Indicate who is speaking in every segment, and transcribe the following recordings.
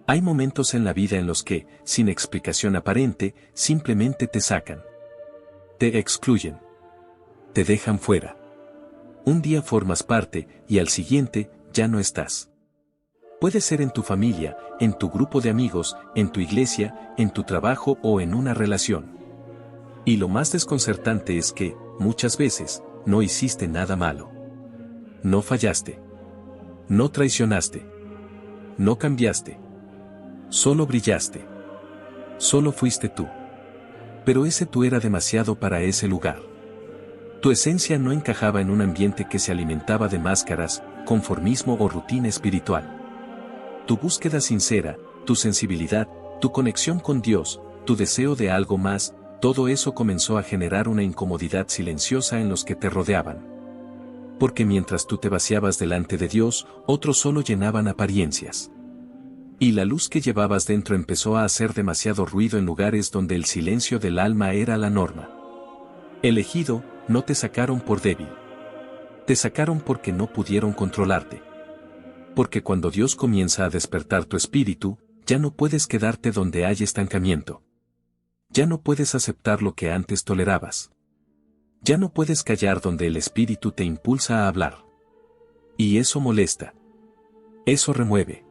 Speaker 1: Hay momentos en la vida en los que, sin explicación aparente, simplemente te sacan. Te excluyen. Te dejan fuera. Un día formas parte, y al siguiente, ya no estás. Puede ser en tu familia, en tu grupo de amigos, en tu iglesia, en tu trabajo o en una relación. Y lo más desconcertante es que, muchas veces, no hiciste nada malo. No fallaste. No traicionaste. No cambiaste. Solo brillaste. Solo fuiste tú. Pero ese tú era demasiado para ese lugar. Tu esencia no encajaba en un ambiente que se alimentaba de máscaras, conformismo o rutina espiritual. Tu búsqueda sincera, tu sensibilidad, tu conexión con Dios, tu deseo de algo más, todo eso comenzó a generar una incomodidad silenciosa en los que te rodeaban. Porque mientras tú te vaciabas delante de Dios, otros solo llenaban apariencias. Y la luz que llevabas dentro empezó a hacer demasiado ruido en lugares donde el silencio del alma era la norma. Elegido, no te sacaron por débil. Te sacaron porque no pudieron controlarte. Porque cuando Dios comienza a despertar tu espíritu, ya no puedes quedarte donde hay estancamiento. Ya no puedes aceptar lo que antes tolerabas. Ya no puedes callar donde el espíritu te impulsa a hablar. Y eso molesta. Eso remueve.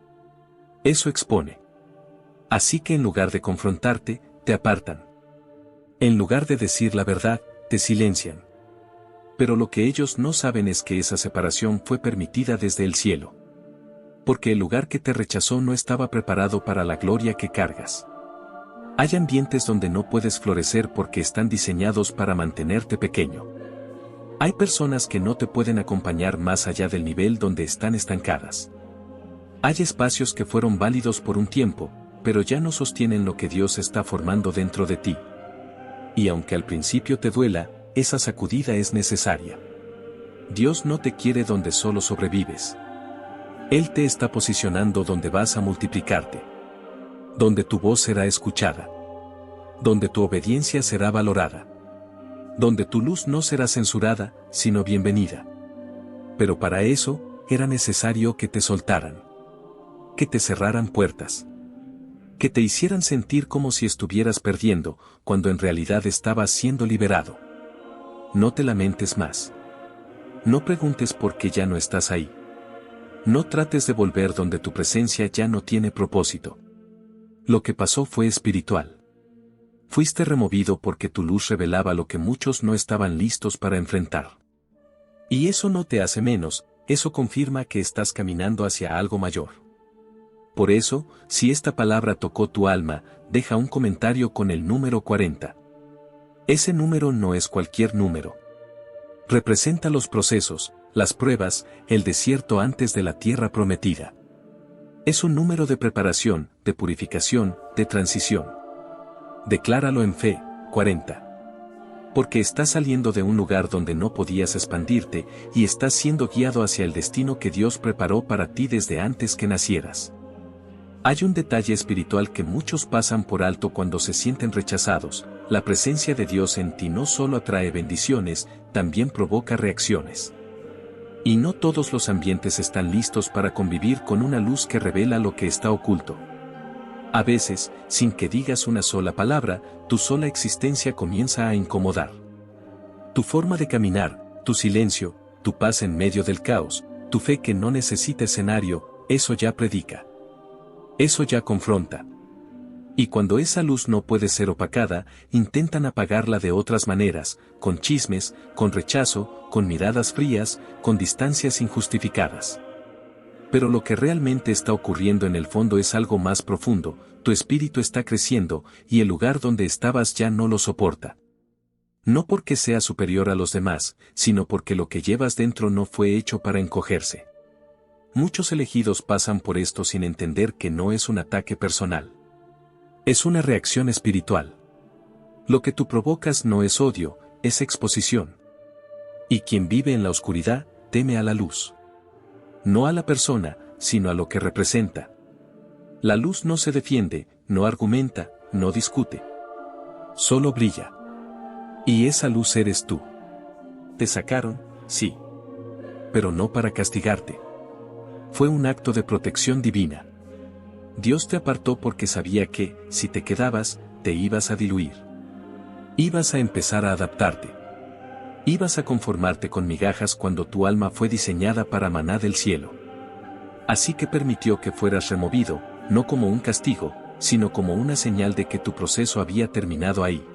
Speaker 1: Eso expone. Así que en lugar de confrontarte, te apartan. En lugar de decir la verdad, te silencian. Pero lo que ellos no saben es que esa separación fue permitida desde el cielo. Porque el lugar que te rechazó no estaba preparado para la gloria que cargas. Hay ambientes donde no puedes florecer porque están diseñados para mantenerte pequeño. Hay personas que no te pueden acompañar más allá del nivel donde están estancadas. Hay espacios que fueron válidos por un tiempo, pero ya no sostienen lo que Dios está formando dentro de ti. Y aunque al principio te duela, esa sacudida es necesaria. Dios no te quiere donde solo sobrevives. Él te está posicionando donde vas a multiplicarte. Donde tu voz será escuchada. Donde tu obediencia será valorada. Donde tu luz no será censurada, sino bienvenida. Pero para eso, era necesario que te soltaran. Que te cerraran puertas. Que te hicieran sentir como si estuvieras perdiendo, cuando en realidad estabas siendo liberado. No te lamentes más. No preguntes por qué ya no estás ahí. No trates de volver donde tu presencia ya no tiene propósito. Lo que pasó fue espiritual. Fuiste removido porque tu luz revelaba lo que muchos no estaban listos para enfrentar. Y eso no te hace menos, eso confirma que estás caminando hacia algo mayor. Por eso, si esta palabra tocó tu alma, deja un comentario con el número 40. Ese número no es cualquier número. Representa los procesos, las pruebas, el desierto antes de la tierra prometida. Es un número de preparación, de purificación, de transición. Decláralo en fe, 40. Porque estás saliendo de un lugar donde no podías expandirte, y estás siendo guiado hacia el destino que Dios preparó para ti desde antes que nacieras. Hay un detalle espiritual que muchos pasan por alto cuando se sienten rechazados. La presencia de Dios en ti no solo atrae bendiciones, también provoca reacciones. Y no todos los ambientes están listos para convivir con una luz que revela lo que está oculto. A veces, sin que digas una sola palabra, tu sola existencia comienza a incomodar. Tu forma de caminar, tu silencio, tu paz en medio del caos, tu fe que no necesita escenario, eso ya predica. Eso ya confronta. Y cuando esa luz no puede ser opacada, intentan apagarla de otras maneras, con chismes, con rechazo, con miradas frías, con distancias injustificadas. Pero lo que realmente está ocurriendo en el fondo es algo más profundo, tu espíritu está creciendo, y el lugar donde estabas ya no lo soporta. No porque sea superior a los demás, sino porque lo que llevas dentro no fue hecho para encogerse. Muchos elegidos pasan por esto sin entender que no es un ataque personal. Es una reacción espiritual. Lo que tú provocas no es odio, es exposición. Y quien vive en la oscuridad, teme a la luz. No a la persona, sino a lo que representa. La luz no se defiende, no argumenta, no discute. Solo brilla. Y esa luz eres tú. Te sacaron, sí. Pero no para castigarte. Fue un acto de protección divina. Dios te apartó porque sabía que, si te quedabas, te ibas a diluir. Ibas a empezar a adaptarte. Ibas a conformarte con migajas cuando tu alma fue diseñada para maná del cielo. Así que permitió que fueras removido, no como un castigo, sino como una señal de que tu proceso había terminado ahí.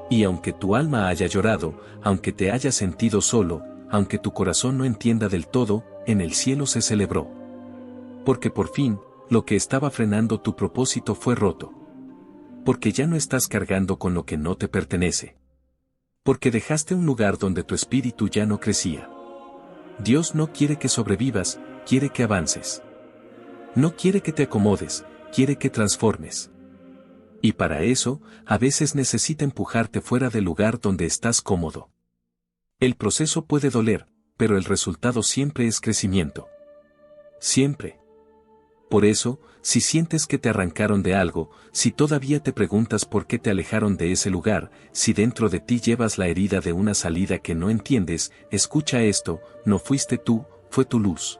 Speaker 1: Y aunque tu alma haya llorado, aunque te hayas sentido solo, aunque tu corazón no entienda del todo, en el cielo se celebró. Porque por fin, lo que estaba frenando tu propósito fue roto. Porque ya no estás cargando con lo que no te pertenece. Porque dejaste un lugar donde tu espíritu ya no crecía. Dios no quiere que sobrevivas, quiere que avances. No quiere que te acomodes, quiere que transformes. Y para eso, a veces necesita empujarte fuera del lugar donde estás cómodo. El proceso puede doler, pero el resultado siempre es crecimiento. Siempre. Por eso, si sientes que te arrancaron de algo, si todavía te preguntas por qué te alejaron de ese lugar, si dentro de ti llevas la herida de una salida que no entiendes, escucha esto, no fuiste tú, fue tu luz.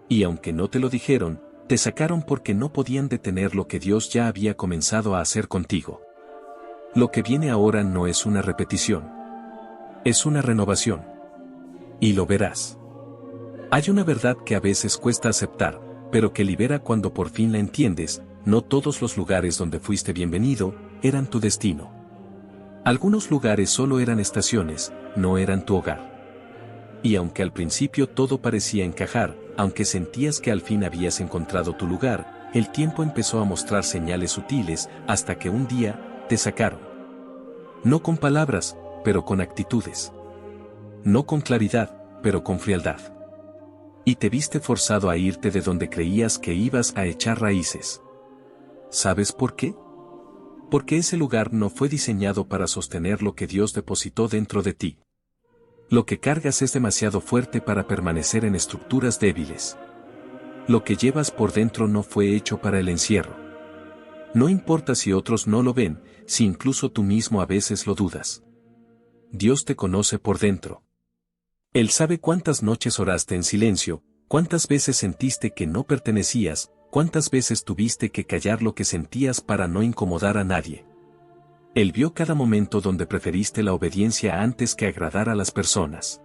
Speaker 1: Y aunque no te lo dijeron, te sacaron porque no podían detener lo que Dios ya había comenzado a hacer contigo. Lo que viene ahora no es una repetición. Es una renovación. Y lo verás. Hay una verdad que a veces cuesta aceptar, pero que libera cuando por fin la entiendes. No todos los lugares donde fuiste bienvenido, eran tu destino. Algunos lugares solo eran estaciones, no eran tu hogar. Y aunque al principio todo parecía encajar, aunque sentías que al fin habías encontrado tu lugar, el tiempo empezó a mostrar señales sutiles hasta que un día, te sacaron. No con palabras, pero con actitudes. No con claridad, pero con frialdad. Y te viste forzado a irte de donde creías que ibas a echar raíces. ¿Sabes por qué? Porque ese lugar no fue diseñado para sostener lo que Dios depositó dentro de ti. Lo que cargas es demasiado fuerte para permanecer en estructuras débiles. Lo que llevas por dentro no fue hecho para el encierro. No importa si otros no lo ven, si incluso tú mismo a veces lo dudas. Dios te conoce por dentro. Él sabe cuántas noches oraste en silencio, cuántas veces sentiste que no pertenecías, cuántas veces tuviste que callar lo que sentías para no incomodar a nadie. Él vio cada momento donde preferiste la obediencia antes que agradar a las personas.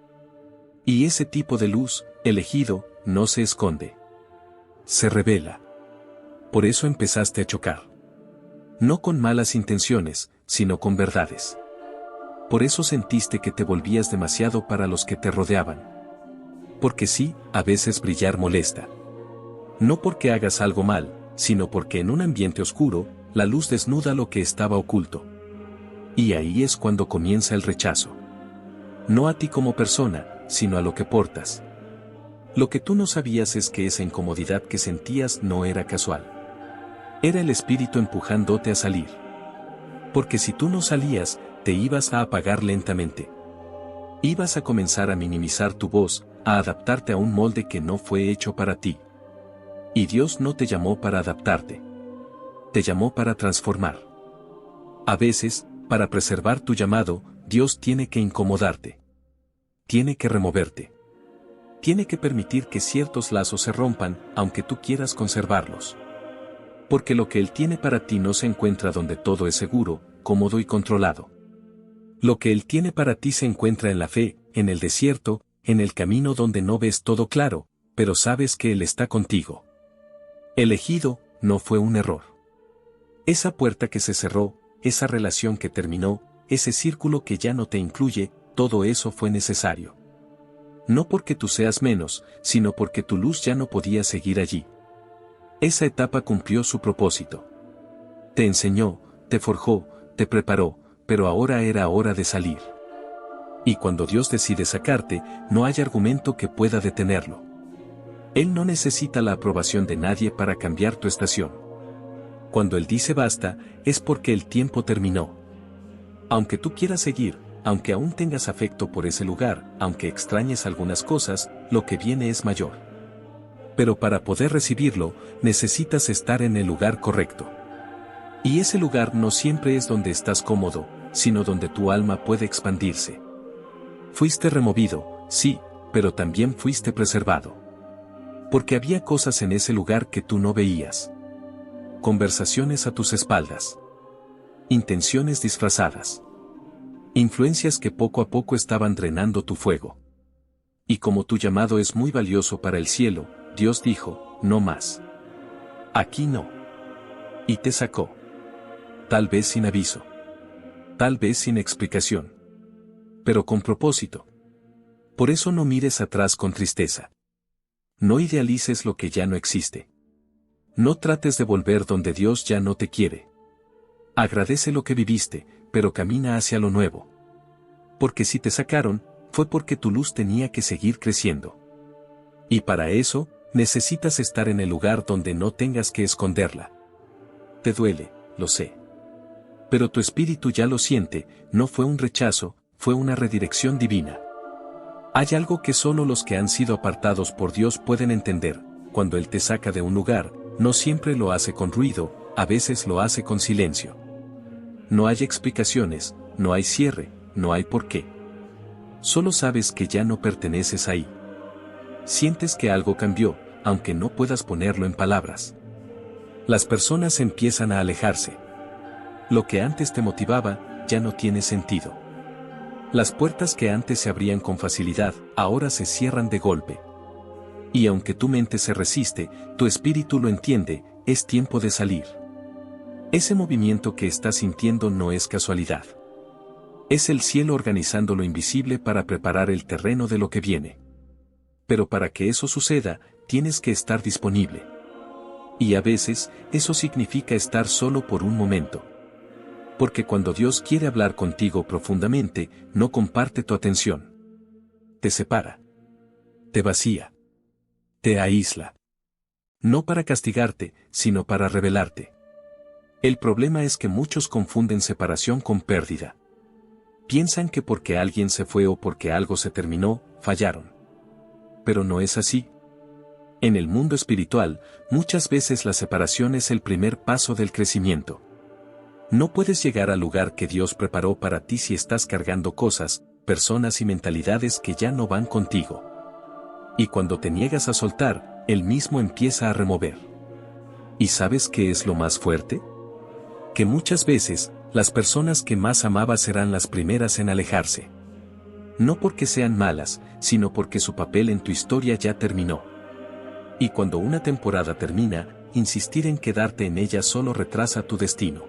Speaker 1: Y ese tipo de luz, elegido, no se esconde. Se revela. Por eso empezaste a chocar. No con malas intenciones, sino con verdades. Por eso sentiste que te volvías demasiado para los que te rodeaban. Porque sí, a veces brillar molesta. No porque hagas algo mal, sino porque en un ambiente oscuro, la luz desnuda lo que estaba oculto. Y ahí es cuando comienza el rechazo. No a ti como persona, sino a lo que portas. Lo que tú no sabías es que esa incomodidad que sentías no era casual. Era el espíritu empujándote a salir. Porque si tú no salías, te ibas a apagar lentamente. Ibas a comenzar a minimizar tu voz, a adaptarte a un molde que no fue hecho para ti. Y Dios no te llamó para adaptarte. Te llamó para transformar. A veces, para preservar tu llamado, Dios tiene que incomodarte. Tiene que removerte. Tiene que permitir que ciertos lazos se rompan, aunque tú quieras conservarlos. Porque lo que Él tiene para ti no se encuentra donde todo es seguro, cómodo y controlado. Lo que Él tiene para ti se encuentra en la fe, en el desierto, en el camino donde no ves todo claro, pero sabes que Él está contigo. Elegido, no fue un error. Esa puerta que se cerró, esa relación que terminó, ese círculo que ya no te incluye, todo eso fue necesario. No porque tú seas menos, sino porque tu luz ya no podía seguir allí. Esa etapa cumplió su propósito. Te enseñó, te forjó, te preparó, pero ahora era hora de salir. Y cuando Dios decide sacarte, no hay argumento que pueda detenerlo. Él no necesita la aprobación de nadie para cambiar tu estación. Cuando Él dice basta, es porque el tiempo terminó. Aunque tú quieras seguir, aunque aún tengas afecto por ese lugar, aunque extrañes algunas cosas, lo que viene es mayor. Pero para poder recibirlo, necesitas estar en el lugar correcto. Y ese lugar no siempre es donde estás cómodo, sino donde tu alma puede expandirse. Fuiste removido, sí, pero también fuiste preservado. Porque había cosas en ese lugar que tú no veías. Conversaciones a tus espaldas. Intenciones disfrazadas. Influencias que poco a poco estaban drenando tu fuego. Y como tu llamado es muy valioso para el cielo, Dios dijo, no más. Aquí no. Y te sacó. Tal vez sin aviso. Tal vez sin explicación. Pero con propósito. Por eso no mires atrás con tristeza. No idealices lo que ya no existe. No trates de volver donde Dios ya no te quiere. Agradece lo que viviste, pero camina hacia lo nuevo. Porque si te sacaron, fue porque tu luz tenía que seguir creciendo. Y para eso, necesitas estar en el lugar donde no tengas que esconderla. Te duele, lo sé. Pero tu espíritu ya lo siente, no fue un rechazo, fue una redirección divina. Hay algo que solo los que han sido apartados por Dios pueden entender: cuando Él te saca de un lugar, no siempre lo hace con ruido, a veces lo hace con silencio. No hay explicaciones, no hay cierre, no hay por qué. Solo sabes que ya no perteneces ahí. Sientes que algo cambió, aunque no puedas ponerlo en palabras. Las personas empiezan a alejarse. Lo que antes te motivaba, ya no tiene sentido. Las puertas que antes se abrían con facilidad, ahora se cierran de golpe. Y aunque tu mente se resiste, tu espíritu lo entiende, es tiempo de salir. Ese movimiento que estás sintiendo no es casualidad. Es el cielo organizando lo invisible para preparar el terreno de lo que viene. Pero para que eso suceda, tienes que estar disponible. Y a veces, eso significa estar solo por un momento. Porque cuando Dios quiere hablar contigo profundamente, no comparte tu atención. Te separa. Te vacía. Te aísla. No para castigarte, sino para revelarte. El problema es que muchos confunden separación con pérdida. Piensan que porque alguien se fue o porque algo se terminó, fallaron. Pero no es así. En el mundo espiritual, muchas veces la separación es el primer paso del crecimiento. No puedes llegar al lugar que Dios preparó para ti si estás cargando cosas, personas y mentalidades que ya no van contigo. Y cuando te niegas a soltar, Él mismo empieza a remover. ¿Y sabes qué es lo más fuerte? Que muchas veces, las personas que más amabas serán las primeras en alejarse. No porque sean malas, sino porque su papel en tu historia ya terminó. Y cuando una temporada termina, insistir en quedarte en ella solo retrasa tu destino.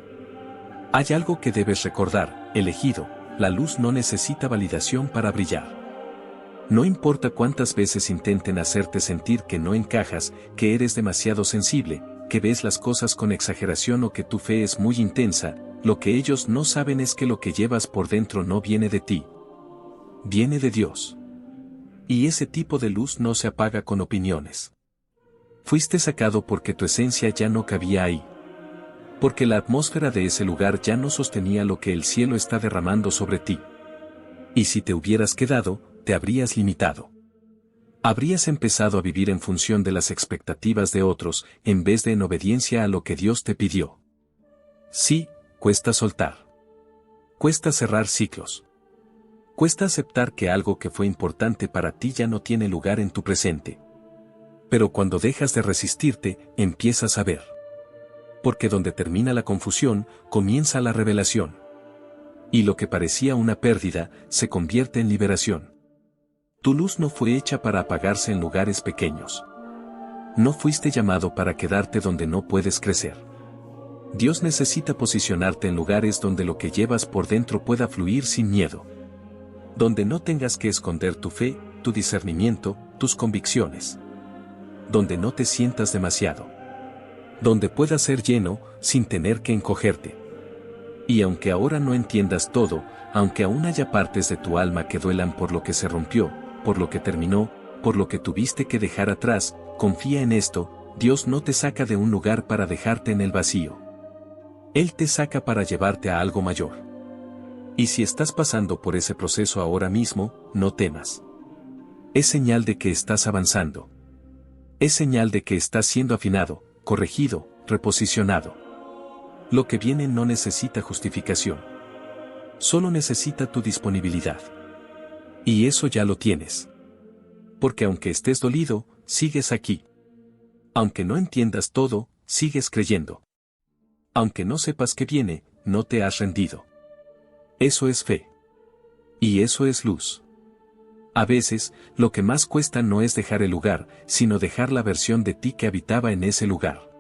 Speaker 1: Hay algo que debes recordar, elegido: la luz no necesita validación para brillar. No importa cuántas veces intenten hacerte sentir que no encajas, que eres demasiado sensible, que ves las cosas con exageración o que tu fe es muy intensa, lo que ellos no saben es que lo que llevas por dentro no viene de ti. Viene de Dios. Y ese tipo de luz no se apaga con opiniones. Fuiste sacado porque tu esencia ya no cabía ahí. Porque la atmósfera de ese lugar ya no sostenía lo que el cielo está derramando sobre ti. Y si te hubieras quedado, te habrías limitado. Habrías empezado a vivir en función de las expectativas de otros, en vez de en obediencia a lo que Dios te pidió. Sí, cuesta soltar. Cuesta cerrar ciclos. Cuesta aceptar que algo que fue importante para ti ya no tiene lugar en tu presente. Pero cuando dejas de resistirte, empiezas a ver. Porque donde termina la confusión, comienza la revelación. Y lo que parecía una pérdida, se convierte en liberación. Tu luz no fue hecha para apagarse en lugares pequeños. No fuiste llamado para quedarte donde no puedes crecer. Dios necesita posicionarte en lugares donde lo que llevas por dentro pueda fluir sin miedo. Donde no tengas que esconder tu fe, tu discernimiento, tus convicciones. Donde no te sientas demasiado. Donde puedas ser lleno, sin tener que encogerte. Y aunque ahora no entiendas todo, aunque aún haya partes de tu alma que duelan por lo que se rompió, por lo que terminó, por lo que tuviste que dejar atrás, confía en esto: Dios no te saca de un lugar para dejarte en el vacío. Él te saca para llevarte a algo mayor. Y si estás pasando por ese proceso ahora mismo, no temas. Es señal de que estás avanzando. Es señal de que estás siendo afinado, corregido, reposicionado. Lo que viene no necesita justificación. Solo necesita tu disponibilidad. Y eso ya lo tienes. Porque aunque estés dolido, sigues aquí. Aunque no entiendas todo, sigues creyendo. Aunque no sepas que viene, no te has rendido. Eso es fe. Y eso es luz. A veces, lo que más cuesta no es dejar el lugar, sino dejar la versión de ti que habitaba en ese lugar.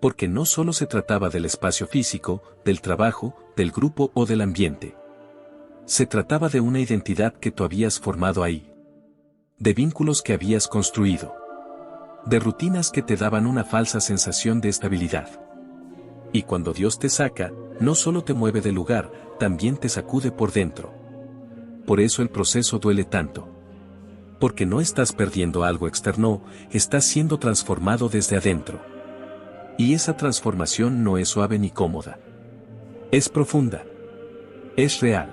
Speaker 1: Porque no solo se trataba del espacio físico, del trabajo, del grupo o del ambiente. Se trataba de una identidad que tú habías formado ahí. De vínculos que habías construido. De rutinas que te daban una falsa sensación de estabilidad. Y cuando Dios te saca, no solo te mueve del lugar, también te sacude por dentro. Por eso el proceso duele tanto. Porque no estás perdiendo algo externo, estás siendo transformado desde adentro. Y esa transformación no es suave ni cómoda. Es profunda. Es real.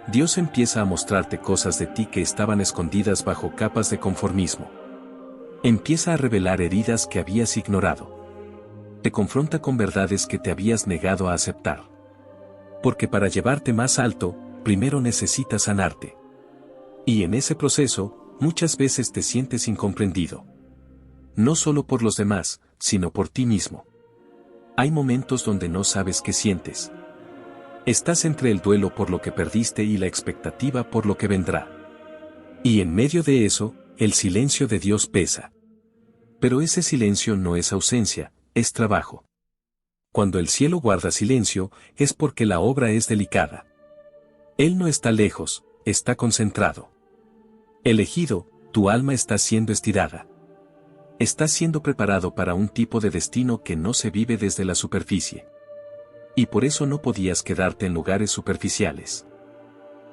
Speaker 1: Dios empieza a mostrarte cosas de ti que estaban escondidas bajo capas de conformismo. Empieza a revelar heridas que habías ignorado. Te confronta con verdades que te habías negado a aceptar. Porque para llevarte más alto, primero necesitas sanarte. Y en ese proceso, muchas veces te sientes incomprendido. No solo por los demás, sino por ti mismo. Hay momentos donde no sabes qué sientes. Estás entre el duelo por lo que perdiste y la expectativa por lo que vendrá. Y en medio de eso, el silencio de Dios pesa. Pero ese silencio no es ausencia, es trabajo. Cuando el cielo guarda silencio, es porque la obra es delicada. Él no está lejos, está concentrado. Elegido, tu alma está siendo estirada. Estás siendo preparado para un tipo de destino que no se vive desde la superficie. Y por eso no podías quedarte en lugares superficiales.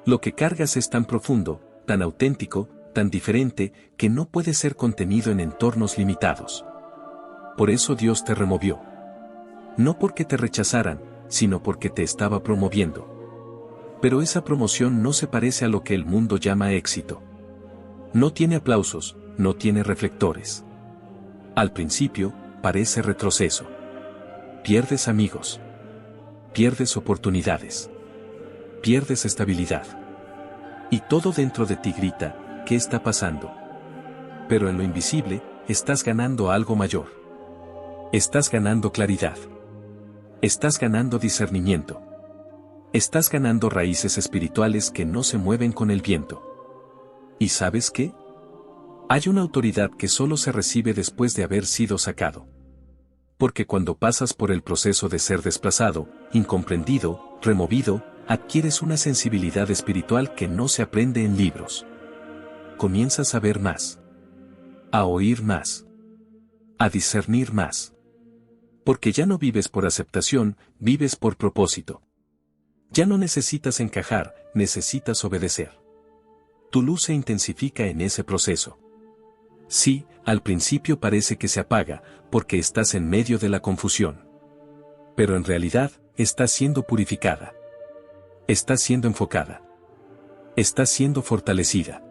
Speaker 1: Lo que cargas es tan profundo, tan auténtico, tan diferente, que no puede ser contenido en entornos limitados. Por eso Dios te removió. No porque te rechazaran, sino porque te estaba promoviendo. Pero esa promoción no se parece a lo que el mundo llama éxito. No tiene aplausos, no tiene reflectores. Al principio, parece retroceso. Pierdes amigos. Pierdes oportunidades. Pierdes estabilidad. Y todo dentro de ti grita, ¿qué está pasando? Pero en lo invisible, estás ganando algo mayor. Estás ganando claridad. Estás ganando discernimiento. Estás ganando raíces espirituales que no se mueven con el viento. ¿Y sabes qué? Hay una autoridad que solo se recibe después de haber sido sacado. Porque cuando pasas por el proceso de ser desplazado, incomprendido, removido, adquieres una sensibilidad espiritual que no se aprende en libros. Comienzas a ver más. A oír más. A discernir más. Porque ya no vives por aceptación, vives por propósito. Ya no necesitas encajar, necesitas obedecer. Tu luz se intensifica en ese proceso. Sí, al principio parece que se apaga, porque estás en medio de la confusión. Pero en realidad, estás siendo purificada. Estás siendo enfocada. Estás siendo fortalecida.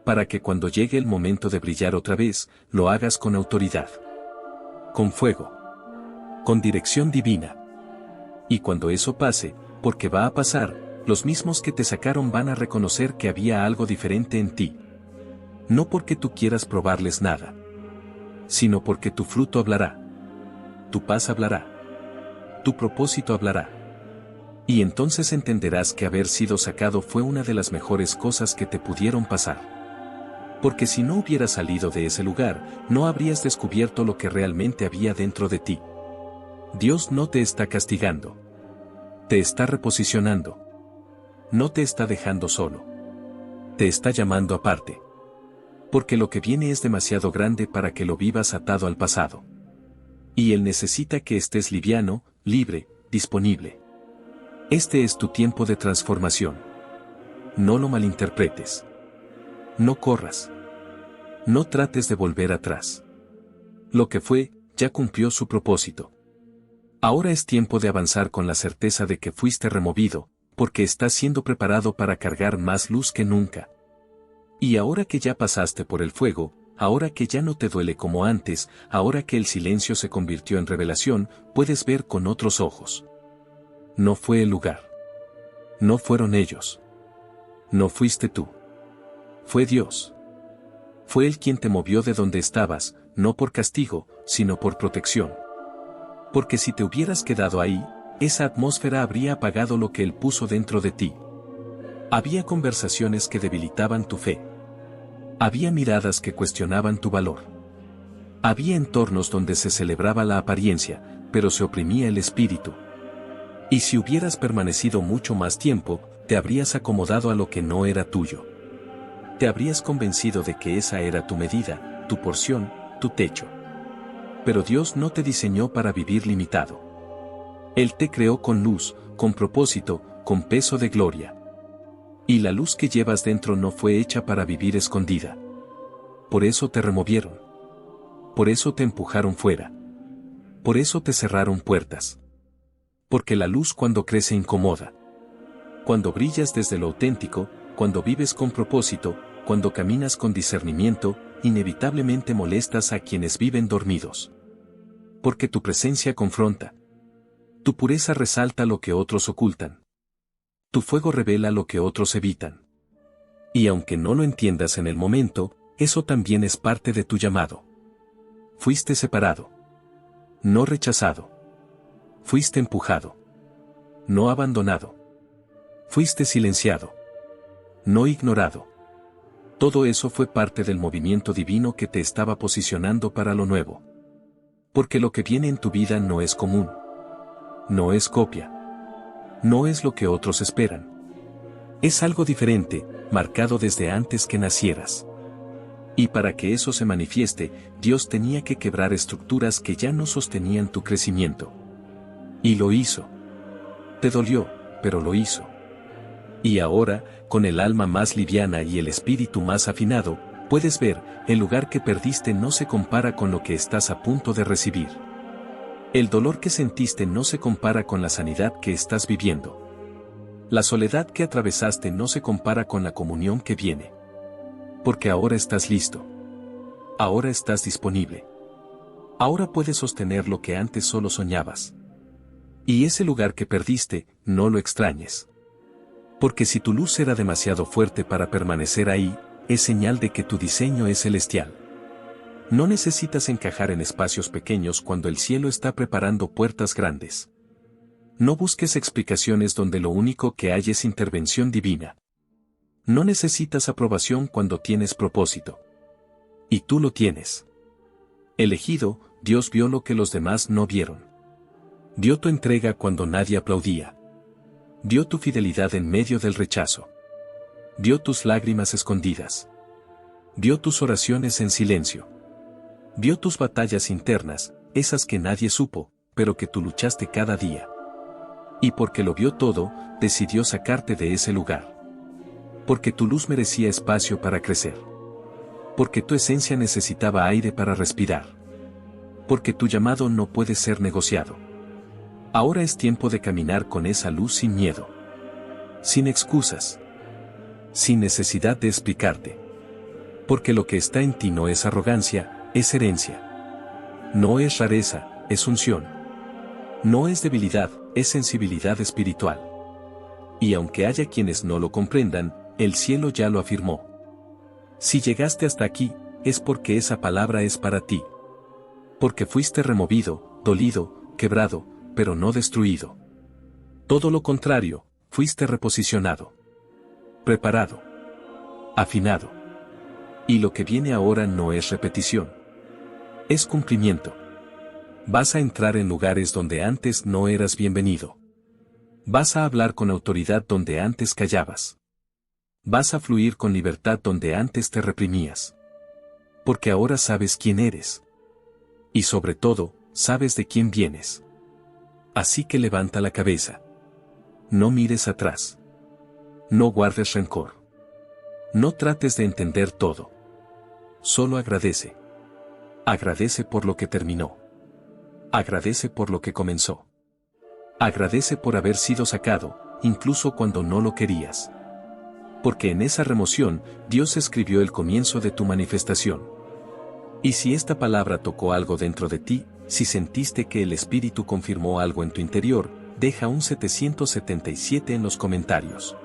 Speaker 1: Para que cuando llegue el momento de brillar otra vez, lo hagas con autoridad. Con fuego. Con dirección divina. Y cuando eso pase, porque va a pasar, los mismos que te sacaron van a reconocer que había algo diferente en ti. No porque tú quieras probarles nada, sino porque tu fruto hablará. Tu paz hablará. Tu propósito hablará. Y entonces entenderás que haber sido sacado fue una de las mejores cosas que te pudieron pasar. Porque si no hubieras salido de ese lugar, no habrías descubierto lo que realmente había dentro de ti. Dios no te está castigando. Te está reposicionando. No te está dejando solo. Te está llamando aparte. Porque lo que viene es demasiado grande para que lo vivas atado al pasado. Y Él necesita que estés liviano, libre, disponible. Este es tu tiempo de transformación. No lo malinterpretes. No corras. No trates de volver atrás. Lo que fue, ya cumplió su propósito. Ahora es tiempo de avanzar con la certeza de que fuiste removido, porque estás siendo preparado para cargar más luz que nunca. Y ahora que ya pasaste por el fuego, ahora que ya no te duele como antes, ahora que el silencio se convirtió en revelación, puedes ver con otros ojos. No fue el lugar. No fueron ellos. No fuiste tú. Fue Dios. Fue Él quien te movió de donde estabas, no por castigo, sino por protección. Porque si te hubieras quedado ahí, esa atmósfera habría apagado lo que Él puso dentro de ti. Había conversaciones que debilitaban tu fe. Había miradas que cuestionaban tu valor. Había entornos donde se celebraba la apariencia, pero se oprimía el espíritu. Y si hubieras permanecido mucho más tiempo, te habrías acomodado a lo que no era tuyo. Te habrías convencido de que esa era tu medida, tu porción, tu techo. Pero Dios no te diseñó para vivir limitado. Él te creó con luz, con propósito, con peso de gloria. Y la luz que llevas dentro no fue hecha para vivir escondida. Por eso te removieron. Por eso te empujaron fuera. Por eso te cerraron puertas. Porque la luz cuando crece incomoda. Cuando brillas desde lo auténtico, cuando vives con propósito, cuando caminas con discernimiento, inevitablemente molestas a quienes viven dormidos. Porque tu presencia confronta. Tu pureza resalta lo que otros ocultan. Tu fuego revela lo que otros evitan. Y aunque no lo entiendas en el momento, eso también es parte de tu llamado. Fuiste separado. No rechazado. Fuiste empujado. No abandonado. Fuiste silenciado. No ignorado. Todo eso fue parte del movimiento divino que te estaba posicionando para lo nuevo. Porque lo que viene en tu vida no es común. No es copia. No es lo que otros esperan. Es algo diferente, marcado desde antes que nacieras. Y para que eso se manifieste, Dios tenía que quebrar estructuras que ya no sostenían tu crecimiento. Y lo hizo. Te dolió, pero lo hizo. Y ahora, con el alma más liviana y el espíritu más afinado, puedes ver, el lugar que perdiste no se compara con lo que estás a punto de recibir. El dolor que sentiste no se compara con la sanidad que estás viviendo. La soledad que atravesaste no se compara con la comunión que viene. Porque ahora estás listo. Ahora estás disponible. Ahora puedes sostener lo que antes solo soñabas. Y ese lugar que perdiste, no lo extrañes. Porque si tu luz era demasiado fuerte para permanecer ahí, es señal de que tu diseño es celestial. No necesitas encajar en espacios pequeños cuando el cielo está preparando puertas grandes. No busques explicaciones donde lo único que hay es intervención divina. No necesitas aprobación cuando tienes propósito. Y tú lo tienes. Elegido, Dios vio lo que los demás no vieron. Dio tu entrega cuando nadie aplaudía. Dio tu fidelidad en medio del rechazo. Dio tus lágrimas escondidas. Dio tus oraciones en silencio. Vio tus batallas internas, esas que nadie supo, pero que tú luchaste cada día. Y porque lo vio todo, decidió sacarte de ese lugar. Porque tu luz merecía espacio para crecer. Porque tu esencia necesitaba aire para respirar. Porque tu llamado no puede ser negociado. Ahora es tiempo de caminar con esa luz sin miedo. Sin excusas. Sin necesidad de explicarte. Porque lo que está en ti no es arrogancia, es herencia. No es rareza, es unción. No es debilidad, es sensibilidad espiritual. Y aunque haya quienes no lo comprendan, el cielo ya lo afirmó. Si llegaste hasta aquí, es porque esa palabra es para ti. Porque fuiste removido, dolido, quebrado, pero no destruido. Todo lo contrario, fuiste reposicionado. Preparado. Afinado. Y lo que viene ahora no es repetición. Es cumplimiento. Vas a entrar en lugares donde antes no eras bienvenido. Vas a hablar con autoridad donde antes callabas. Vas a fluir con libertad donde antes te reprimías. Porque ahora sabes quién eres. Y sobre todo, sabes de quién vienes. Así que levanta la cabeza. No mires atrás. No guardes rencor. No trates de entender todo. Solo agradece. Agradece por lo que terminó. Agradece por lo que comenzó. Agradece por haber sido sacado, incluso cuando no lo querías. Porque en esa remoción, Dios escribió el comienzo de tu manifestación. Y si esta palabra tocó algo dentro de ti, si sentiste que el Espíritu confirmó algo en tu interior, deja un 777 en los comentarios.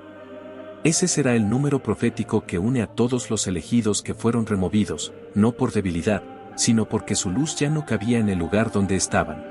Speaker 1: Ese será el número profético que une a todos los elegidos que fueron removidos, no por debilidad, sino porque su luz ya no cabía en el lugar donde estaban.